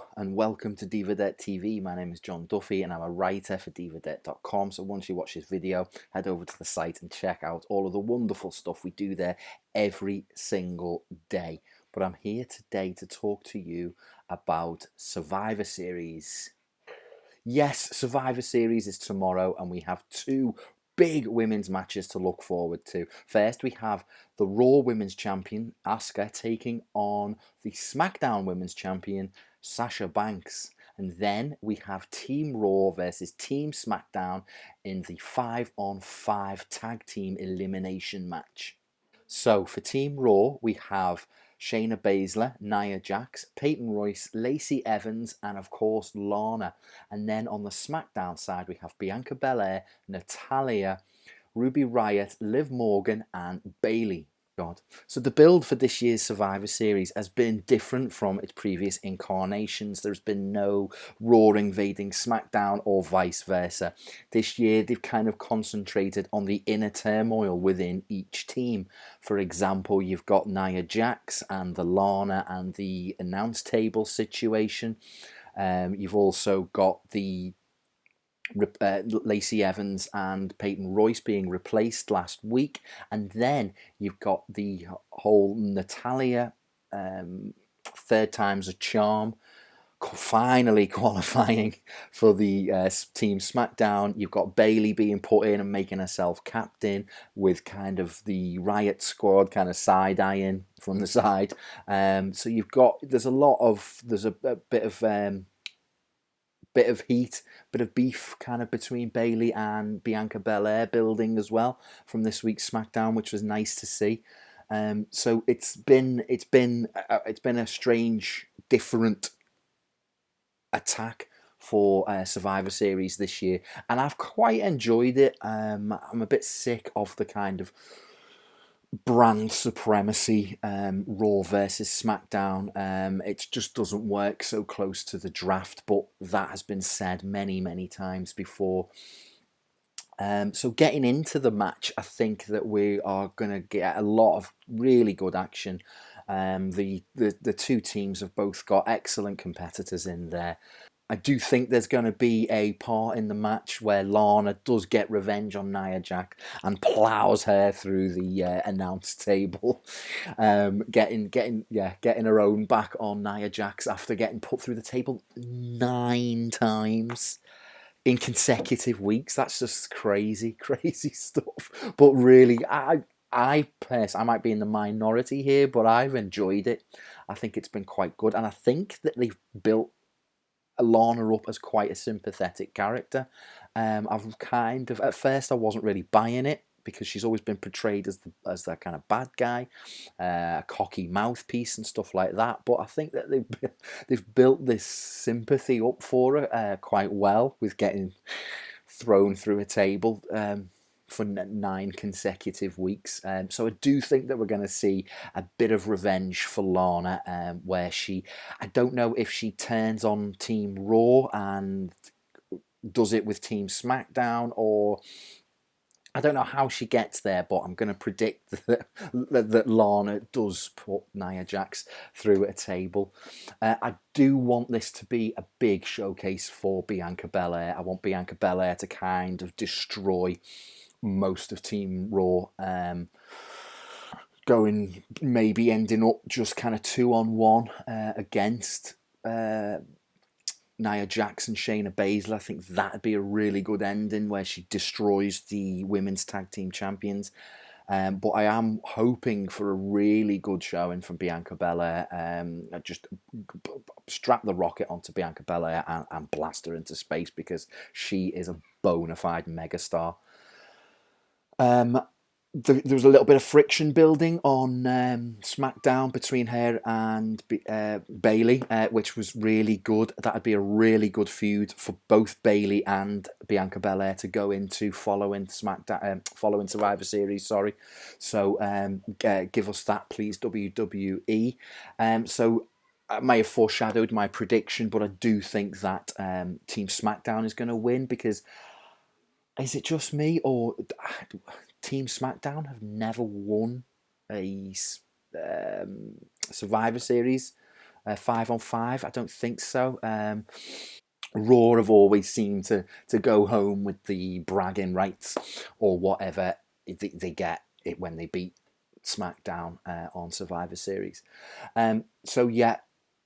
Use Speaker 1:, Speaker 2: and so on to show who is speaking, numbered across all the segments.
Speaker 1: Hello and welcome to Diva TV. My name is John Duffy and I'm a writer for divadet.com. So once you watch this video, head over to the site and check out all of the wonderful stuff we do there every single day. But I'm here today to talk to you about Survivor Series. Yes, Survivor Series is tomorrow and we have two big women's matches to look forward to. First, we have the Raw Women's Champion, Asuka, taking on the SmackDown Women's Champion, Sasha Banks. And then we have Team Raw versus Team SmackDown in the 5-on-5 tag team elimination match. So for Team Raw, we have Shayna Baszler, Nia Jax, Peyton Royce, Lacey Evans, and of course Lana. And then on the SmackDown side, we have Bianca Belair, Natalya, Ruby Riott, Liv Morgan, and Bayley. God. So the build for this year's Survivor Series has been different from its previous incarnations. There's been no Raw invading SmackDown or vice versa. This year they've kind of concentrated on the inner turmoil within each team. For example, you've got Nia Jax and the Lana and the announce table situation. You've also got the Lacey Evans and Peyton Royce being replaced last week, and then you've got the whole Natalya third time's a charm finally qualifying for the Team SmackDown. You've got Bayley being put in and making herself captain with kind of the Riot Squad kind of side-eyeing from the side. So you've got, there's a bit of heat, bit of beef kind of between Bayley and Bianca Belair building as well from this week's SmackDown, which was nice to see. So it's been a strange, different attack for Survivor Series this year, and I've quite enjoyed it. I'm a bit sick of the kind of brand supremacy, Raw versus SmackDown. It just doesn't work so close to the draft, but that has been said many times before. So getting into the match, I think that we are going to get a lot of really good action. The two teams have both got excellent competitors in there. I do think there's going to be a part in the match where Lana does get revenge on Nia Jax and plows her through the announce table, getting her own back on Nia Jax after getting put through the table 9 times in consecutive weeks. That's just crazy stuff. But really, I personally, I might be in the minority here, but I've enjoyed it. I think it's been quite good, and I think that they've built Lana up as quite a sympathetic character. I've kind of, at first I wasn't really buying it because she's always been portrayed as the kind of bad guy, a cocky mouthpiece and stuff like that. But I think that they've built this sympathy up for her quite well with getting thrown through a table. For 9 consecutive weeks. So I do think that we're going to see a bit of revenge for Lana, where I don't know if she turns on Team Raw and does it with Team SmackDown, or I don't know how she gets there, but I'm going to predict that Lana does put Nia Jax through a table. I do want this to be a big showcase for Bianca Belair. I want Bianca Belair to kind of destroy most of Team Raw, going maybe ending up just kind of 2-on-1 against Nia Jax and Shayna Baszler. I think that'd be a really good ending where she destroys the women's tag team champions. But I am hoping for a really good showing from Bianca Belair. Just strap the rocket onto Bianca Belair and blast her into space because she is a bona fide megastar. There was a little bit of friction building on SmackDown between her and Bayley, which was really good. That'd be a really good feud for both Bayley and Bianca Belair to go into following SmackDown, following Survivor Series. Sorry, so give us that, please, WWE. So I may have foreshadowed my prediction, but I do think that Team SmackDown is going to win because. Is it just me, or Team SmackDown have never won a Survivor Series? 5-on-5? I don't think so. Raw have always seemed to go home with the bragging rights or whatever they get it when they beat SmackDown on Survivor Series. So yeah,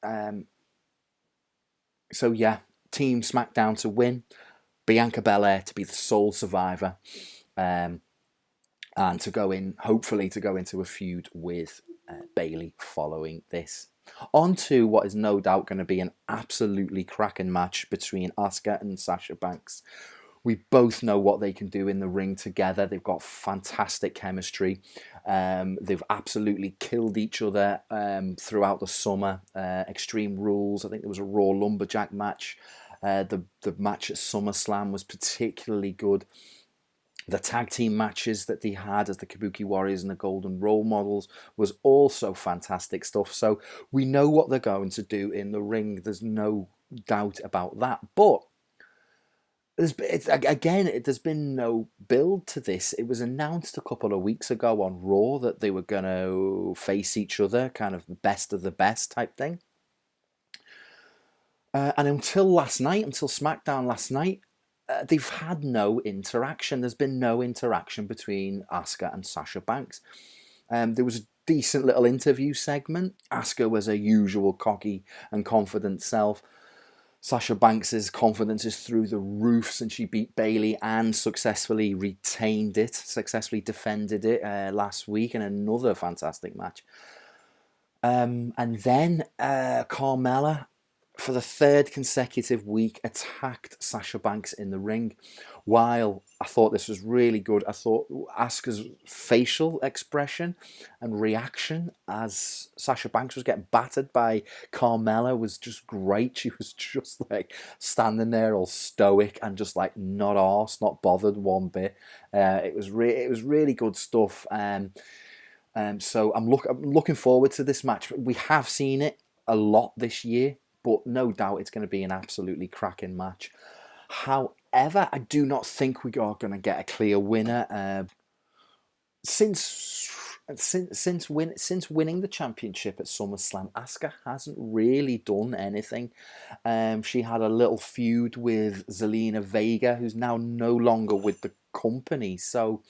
Speaker 1: um, so yeah, Team SmackDown to win, Bianca Belair to be the sole survivor, um, and to go in, hopefully, to go into a feud with Bayley following this. On to what is no doubt going to be an absolutely cracking match between Asuka and Sasha Banks. We both know what they can do in the ring together. They've got fantastic chemistry. They've absolutely killed each other throughout the summer. Extreme Rules. I think there was a Raw Lumberjack match. The match at SummerSlam was particularly good. The tag team matches that they had as the Kabuki Warriors and the Golden Role Models was also fantastic stuff. So we know what they're going to do in the ring. There's no doubt about that. But there's been no build to this. It was announced a couple of weeks ago on Raw that they were going to face each other, kind of best of the best type thing. And until last night, until SmackDown last night, they've had no interaction. There's been no interaction between Asuka and Sasha Banks. There was a decent little interview segment. Asuka was her usual cocky and confident self. Sasha Banks' confidence is through the roof since she beat Bayley and successfully retained it, successfully defended it last week in another fantastic match. And then Carmella, for the third consecutive week, attacked Sasha Banks in the ring. While I thought this was really good, I thought Asuka's facial expression and reaction as Sasha Banks was getting battered by Carmella was just great. She was just like standing there all stoic and just like not arsed, not bothered one bit. It was really good stuff. So I'm looking forward to this match. We have seen it a lot this year, but no doubt it's going to be an absolutely cracking match. However, I do not think we are going to get a clear winner. Since winning the championship at SummerSlam, Asuka hasn't really done anything. She had a little feud with Zelina Vega, who's now no longer with the company. So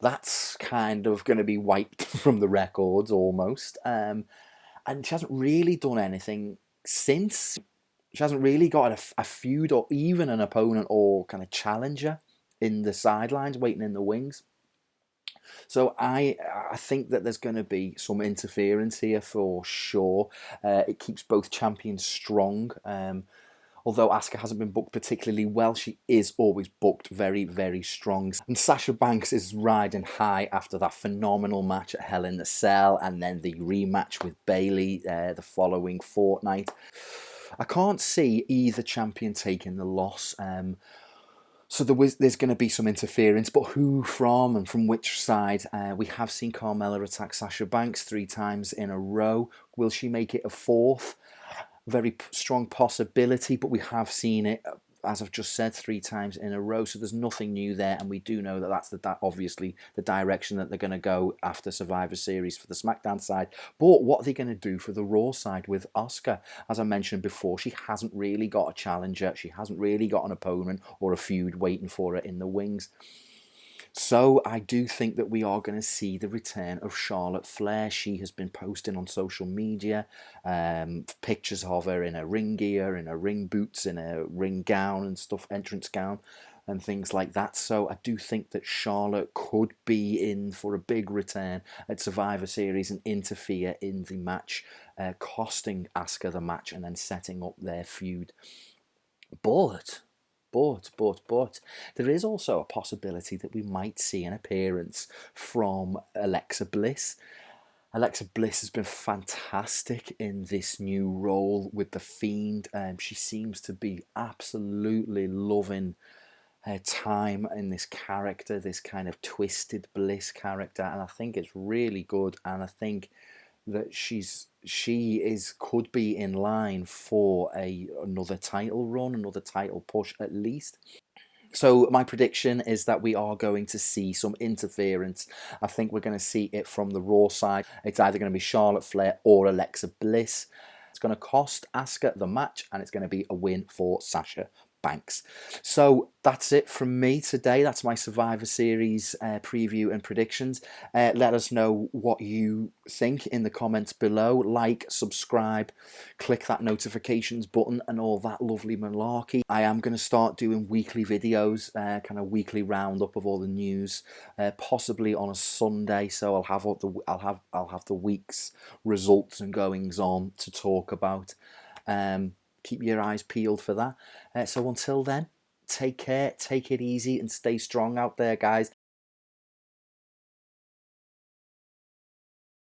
Speaker 1: that's kind of going to be wiped from the records almost. And she hasn't really done anything since. She hasn't really got a feud or even an opponent or kind of challenger in the sidelines waiting in the wings. So I think that there's going to be some interference here for sure. It keeps both champions strong. Although Asuka hasn't been booked particularly well, she is always booked very, very strong. And Sasha Banks is riding high after that phenomenal match at Hell in the Cell and then the rematch with Bayley the following fortnight. I can't see either champion taking the loss. So there's going to be some interference, but who from and from which side? We have seen Carmella attack Sasha Banks 3 times in a row. Will she make it a fourth? Very strong possibility, but we have seen it, as I've just said, 3 times in a row. So there's nothing new there, and we do know that that's obviously the direction that they're going to go after Survivor Series for the SmackDown side. But what are they going to do for the Raw side with Asuka? As I mentioned before, she hasn't really got a challenger. She hasn't really got an opponent or a feud waiting for her in the wings. So I do think that we are going to see the return of Charlotte Flair. She has been posting on social media pictures of her in her ring gear, in her ring boots, in her ring gown and stuff, entrance gown and things like that. So I do think that Charlotte could be in for a big return at Survivor Series and interfere in the match, costing Asuka the match and then setting up their feud. But there is also a possibility that we might see an appearance from Alexa Bliss. Alexa Bliss has been fantastic in this new role with The Fiend. She seems to be absolutely loving her time in this character, this kind of twisted Bliss character, and I think it's really good. And I think that could be in line for another title run, another title push at least. So my prediction is that we are going to see some interference. I think we're going to see it from the Raw side. It's either going to be Charlotte Flair or Alexa Bliss. going to cost Asuka the match, and it's going to be a win for Sasha Banks. So that's it from me today. That's my Survivor Series preview and predictions. Let us know what you think in the comments below. Like, subscribe, click that notifications button and all that lovely malarkey. I am going to start doing weekly videos, kind of weekly roundup of all the news, possibly on a Sunday. So I'll have the week's results and goings on to talk about. Keep your eyes peeled for that. So until then, take care, take it easy, and stay strong out there, guys.